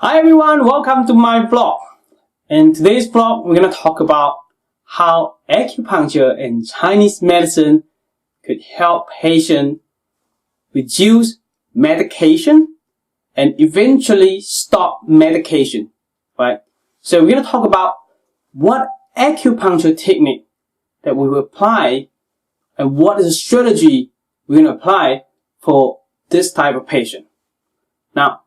Hi everyone, welcome to my vlog. In today's vlog, we're going to talk about how acupuncture and Chinese medicine could help patients reduce medication and eventually stop medication, right? So we're going to talk about what acupuncture technique that we will apply and what is the strategy we're going to apply for this type of patient. Now,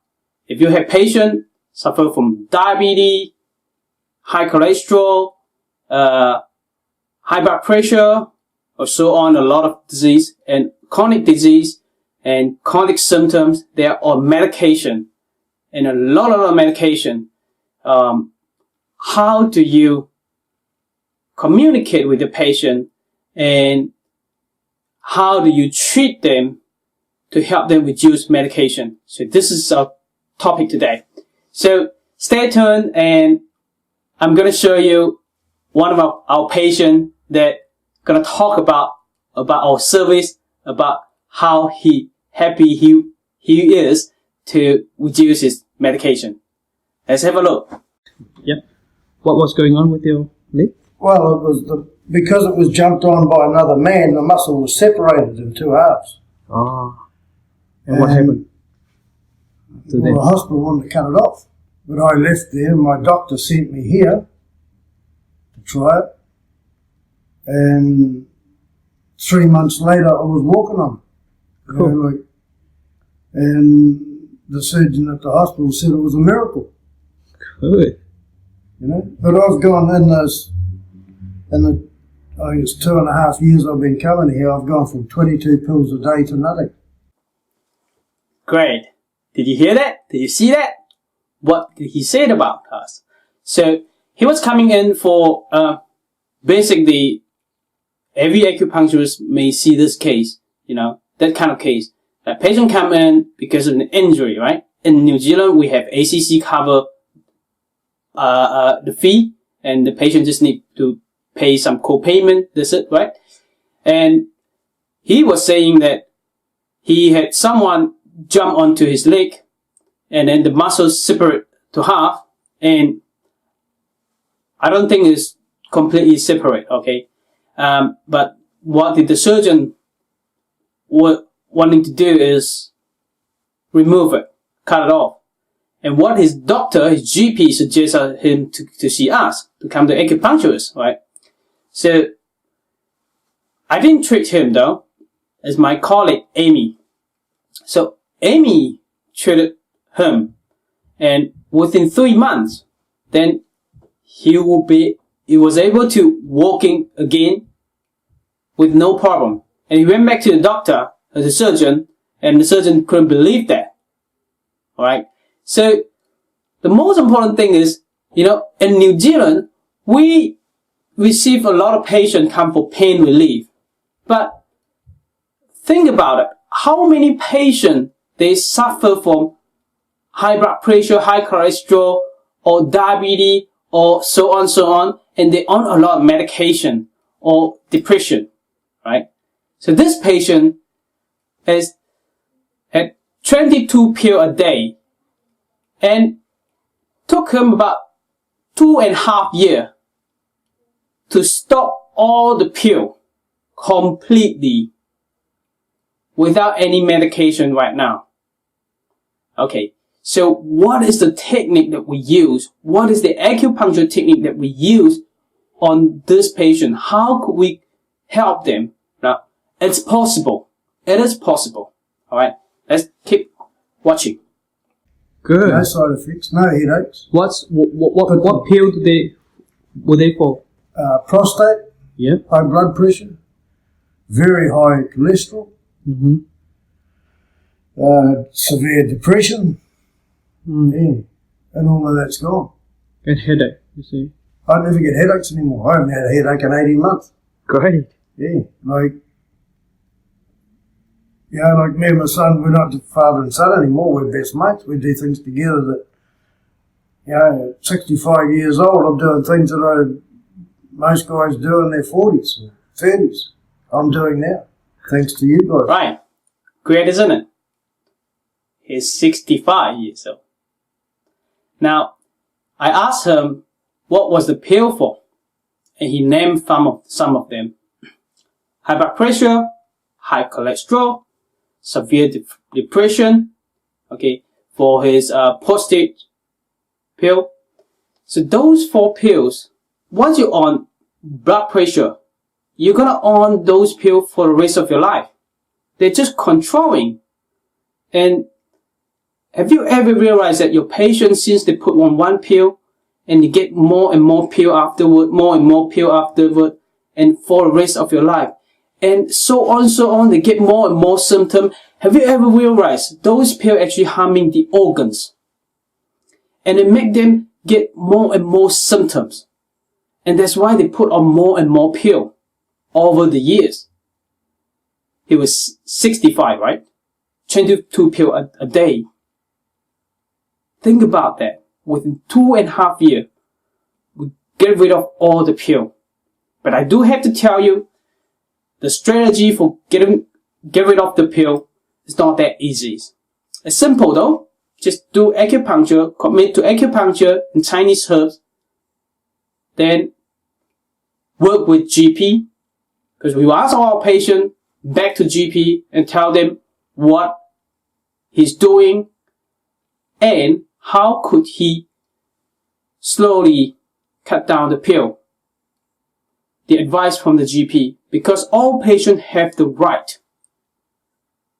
if you have patients suffer from diabetes, high cholesterol, high blood pressure, or so on, a lot of disease and chronic symptoms, they are on medication and a lot of medication. How do you communicate with the patient and how do you treat them to help them reduce medication? So this is our topic today. So stay tuned and I'm going to show you one of our patients that going to talk about our service, about how happy he is to reduce his medication. Let's have a look. Yep. What was going on with your leg? Well, it was because it was jumped on by another man, the muscle was separated in two halves. Oh. And what happened? The hospital wanted to cut it off. But I left there, my doctor sent me here to try it. And 3 months later, I was walking on it. Cool. And the surgeon at the hospital said it was a miracle. Good. But I've gone I guess 2.5 years I've been coming here, I've gone from 22 pills a day to nothing. Great. Did you hear that? Did you see that? What did he say about us? So he was coming in for basically every acupuncturist may see this case, that kind of case. That patient come in because of an injury, right? In New Zealand, we have ACC cover the fee, and the patient just need to pay some co-payment. That's it, right? And he was saying that he had someone jump onto his leg, and then the muscles separate to half, and I don't think it's completely separate, okay? But what the surgeon wanting to do is remove it, cut it off. And what his doctor, his GP suggested him to see us, to come to acupuncturist, right? So, I didn't treat him though, as my colleague Amy. So, Amy treated him, and within 3 months, then he was able to walking again with no problem. And he went back to the doctor, the surgeon, and the surgeon couldn't believe that. Alright? So, the most important thing is, in New Zealand, we receive a lot of patients come for pain relief. But, think about it. How many patients they suffer from high blood pressure, high cholesterol, or diabetes, or so on, and they on a lot of medication, or depression, right? So this patient has had 22 pills a day, and took him about 2.5 years to stop all the pill completely without any medication right now. Okay, so what is the technique that we use? What is the acupuncture technique that we use on this patient? How could we help them? Now, it's possible. It is possible. Alright, let's keep watching. Good. No side effects, no headaches. What pill were they for? Prostate, Yep. high blood pressure, very high cholesterol, severe depression, and all of that's gone. And headache, you see. I never get headaches anymore. I haven't had a headache in 18 months. Great. Yeah, like me and my son, we're not father and son anymore, we're best mates. We do things together that, at 65 years old, I'm doing things that most guys do in their 40s or 30s. I'm doing now, thanks to you guys. Right. Great, isn't it? He's 65 years old. Now, I asked him what was the pill for, and he named some of them. High blood pressure, high cholesterol, severe depression, okay, for his prostate pill. So those 4 pills, once you're on blood pressure, you're gonna on those pills for the rest of your life. They're just controlling. And have you ever realized that your patient, since they put on one pill, and you get more and more pill afterward, and for the rest of your life, and so on, they get more and more symptoms. Have you ever realized those pills actually harming the organs? And it make them get more and more symptoms. And that's why they put on more and more pill over the years. He was 65, right? 22 pill a day. Think about that. Within 2.5 years, we get rid of all the pill. But I do have to tell you, the strategy for get rid of the pill is not that easy. It's simple though. Just do acupuncture, commit to acupuncture and Chinese herbs. Then work with GP, because we will ask our patient back to GP and tell them what he's doing and how could he slowly cut down the pill. The advice from the GP, because all patients have the right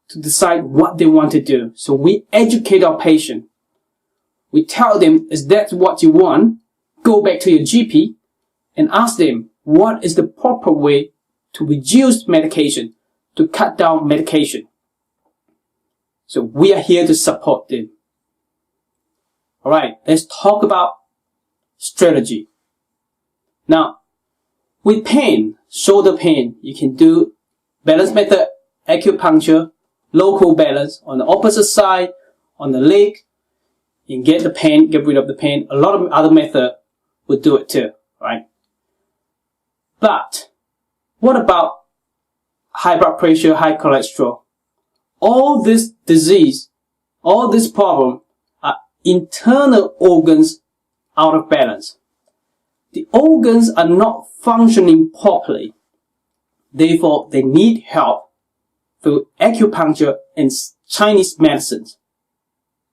to decide what they want to do. So we educate our patient. We tell them, is that what you want? Go back to your GP and ask them what is the proper way to reduce medication, to cut down medication. So we are here to support them. Alright, let's talk about strategy. Now, with pain, shoulder pain, you can do balance method acupuncture, local balance on the opposite side, on the leg. You can get the pain, get rid of the pain. A lot of other methods would do it too, right? But what about high blood pressure, high cholesterol? All this disease, all this problem are internal organs out of balance. The organs are not functioning properly. Therefore, they need help through acupuncture and Chinese medicines.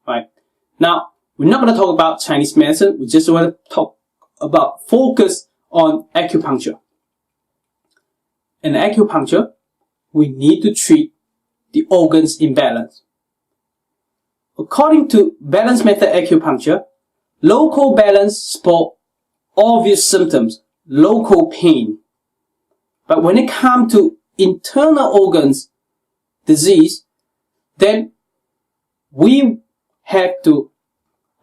Right? Now, we're not going to talk about Chinese medicine. We just want to talk about focus on acupuncture. In acupuncture, we need to treat the organs imbalance. According to balance method acupuncture, local balance for obvious symptoms, local pain. But when it comes to internal organs disease, then we have to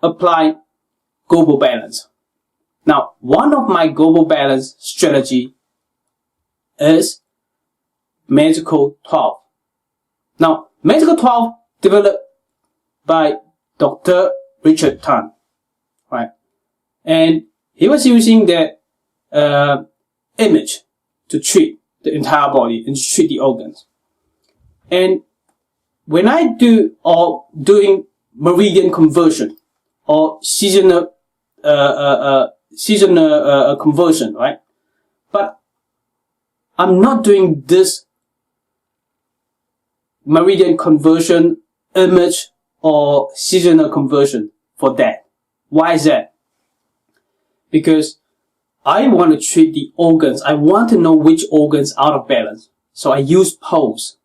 apply global balance. Now, one of my global balance strategy is Magical 12. Now, Magical 12 developed by Dr. Richard Tan, right? And he was using that image to treat the entire body and to treat the organs. And when I doing meridian conversion or seasonal conversion, right? But I'm not doing this meridian conversion image or seasonal conversion for that. Why is that? Because I want to treat the organs. I want to know which organs are out of balance. So I use pose.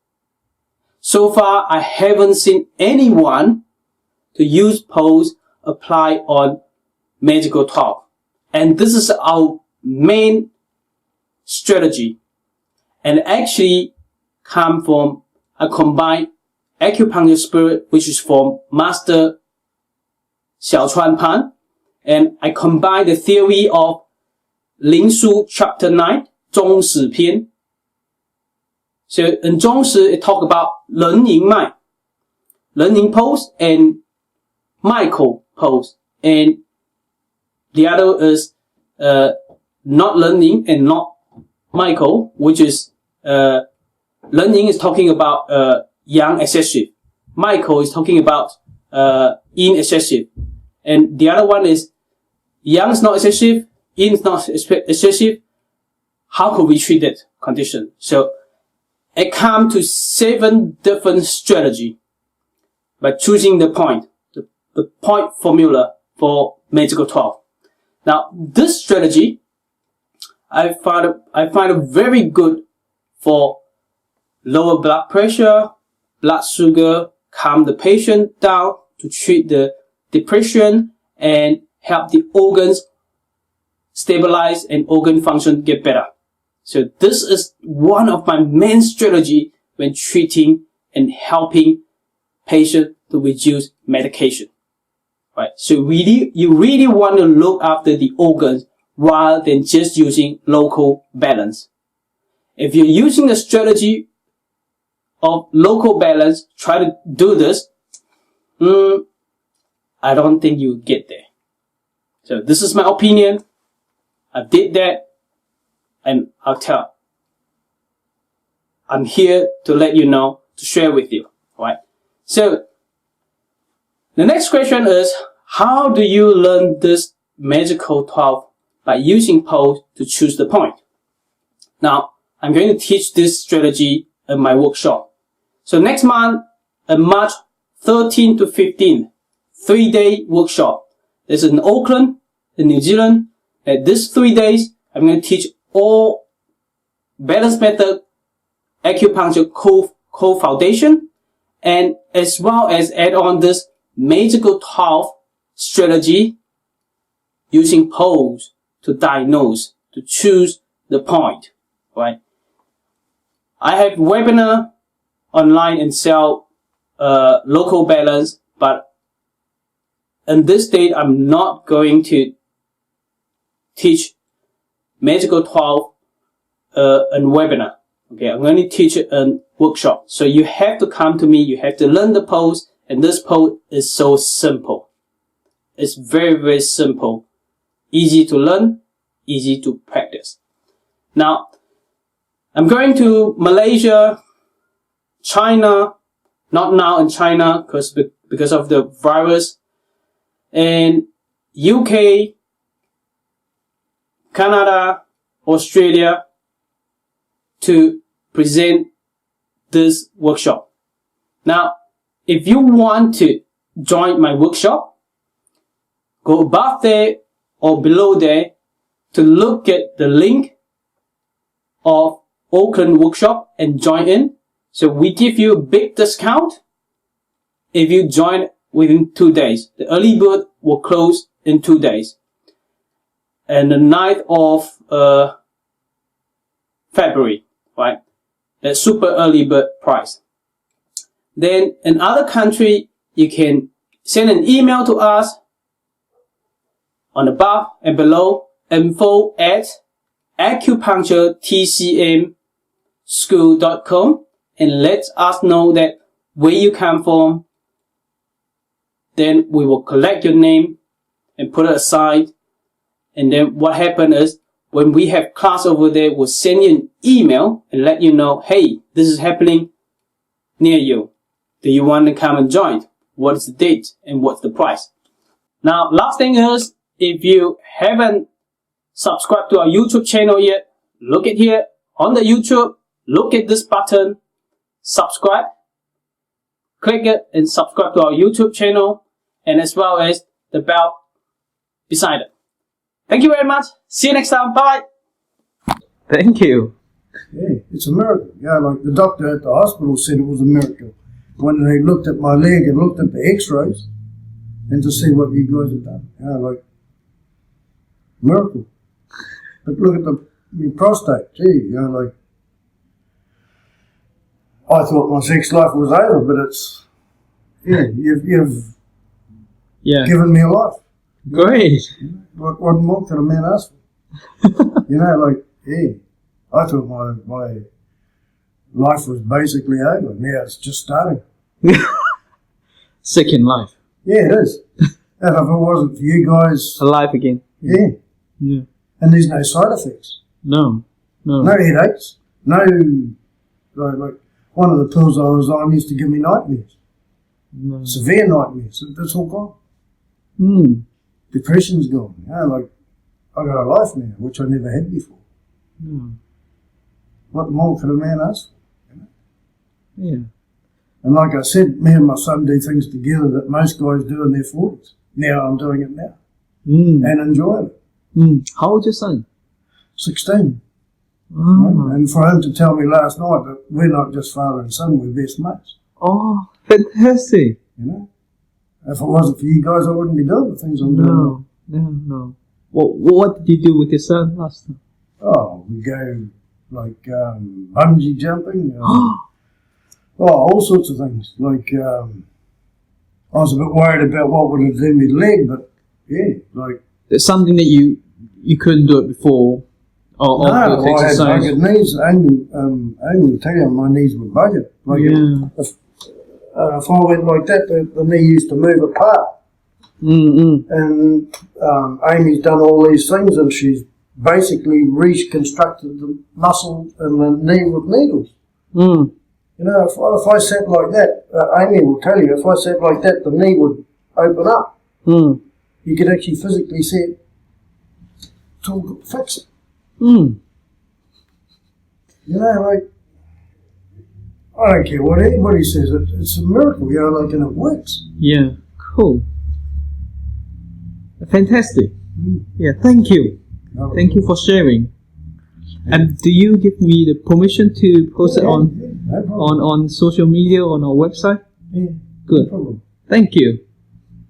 So far, I haven't seen anyone to use pose apply on Magical 12. And this is our main strategy. And actually come from a combined acupuncture spirit, which is from Master Xiaochuan Pan. And I combine the theory of Ling Su chapter 9, 中史篇. So in 中史, it talk about 人迎脉, 人迎 pose and Michael pose. And the other is not 人迎 and not Michael, which is 人迎 is talking about yang excessive. Michael is talking about yin excessive. And the other one is yang is not excessive, yin is not excessive. How could we treat that condition? So it comes to 7 different strategies by choosing the point, the point formula for Magical 12. Now, this strategy, I find it very good for lower blood pressure, blood sugar, calm the patient down, to treat the depression and help the organs stabilize and organ function get better. So this is one of my main strategy when treating and helping patients to reduce medication. Right? So you really want to look after the organs rather than just using local balance. If you're using the strategy of local balance, try to do this, I don't think you get there. So this is my opinion. I did that, and I'm here to let you know, to share with you. Right? So the next question is, how do you learn this Magical 12 by using pose to choose the point? Now, I'm going to teach this strategy in my workshop. So next month, on March 13 to 15, 3-day workshop. This is in Auckland, in New Zealand. And these 3 days, I'm going to teach all balance method, acupuncture core foundation, and as well as add on this Magical 12 strategy using pose to diagnose, to choose the point, right? I have webinar online and sell local balance, but in this date, I'm not going to teach Magical 12 in webinar. Okay, I'm going to teach it in workshop. So you have to come to me, you have to learn the pose, and this pose is so simple. It's very, very simple. Easy to learn, easy to practice. Now, I'm going to Malaysia, China, not now in China because of the virus, and UK, Canada, Australia to present this workshop. Now, if you want to join my workshop, go above there or below there to look at the link of Auckland workshop and join in. So we give you a big discount if you join within 2 days. The early bird will close in 2 days. And the 9th of February, right? That's super early bird price. Then in other country, you can send an email to us on above and below, info@acupuncture-school.com, and let us know that where you come from. Then we will collect your name and put it aside. And then what happened is, when we have class over there, we'll send you an email and let you know, hey, this is happening near you. Do you want to come and join? What is the date and what's the price? Now, last thing is, if you haven't subscribed to our YouTube channel yet, look at here on the YouTube, look at this button, subscribe, click it and subscribe to our YouTube channel, and as well as the bell beside it. Thank you very much. See you next time. Bye. Thank you. Yeah, it's a miracle. Yeah, like the doctor at the hospital said it was a miracle when they looked at my leg and looked at the x-rays and to see what you guys have done. Yeah, like, miracle. But look at my prostate, gee, you know, like, I thought my sex life was over, but it's, yeah, you've given me a life. Great. What more can a man ask for? You know, like, yeah, I thought my life was basically over. Now it's just starting. Second life. Yeah, it is. And if it wasn't for you guys... Alive again. Yeah. Yeah. And there's no side effects. No. No headaches. No... Like one of the pills I was on used to give me nightmares. No. Severe nightmares. That's all gone. Mm. Depression's gone. You know, like, I got a life now, which I never had before. Mm. What more could a man ask for? Yeah. And like I said, me and my son do things together that most guys do in their 40s. Now I'm doing it now Mm. and enjoying it. Mm. How old is your son? 16. Oh. You know? And for him to tell me last night that we're not just father and son, we're best mates. Oh, fantastic. You know? If it wasn't for you guys, I wouldn't be doing the things I'm doing now. No. What did you do with your son last time? Oh, we go like bungee jumping. All sorts of things. Like, I was a bit worried about what would have done my leg, but yeah, like. It's something that you couldn't do it before. Or I had buggered knees. Amy will tell you my knees were buggered. Like if I went like that, the knee used to move apart. Mm-mm. And Amy's done all these things, and she's basically reconstructed the muscle in the knee with needles. Mm. You know, if I sat like that, Amy will tell you, if I sat like that, the knee would open up. Mm. You could actually physically see it to fix it. Mm. You know, like, I don't care what anybody says, it's a miracle, you know, like, and it works. Yeah, cool. Fantastic. Mm. Yeah, thank you. No, Thank you for sharing. And do you give me the permission to post it on no problem. social media, on our website? Yeah, Good. no problem. Thank you.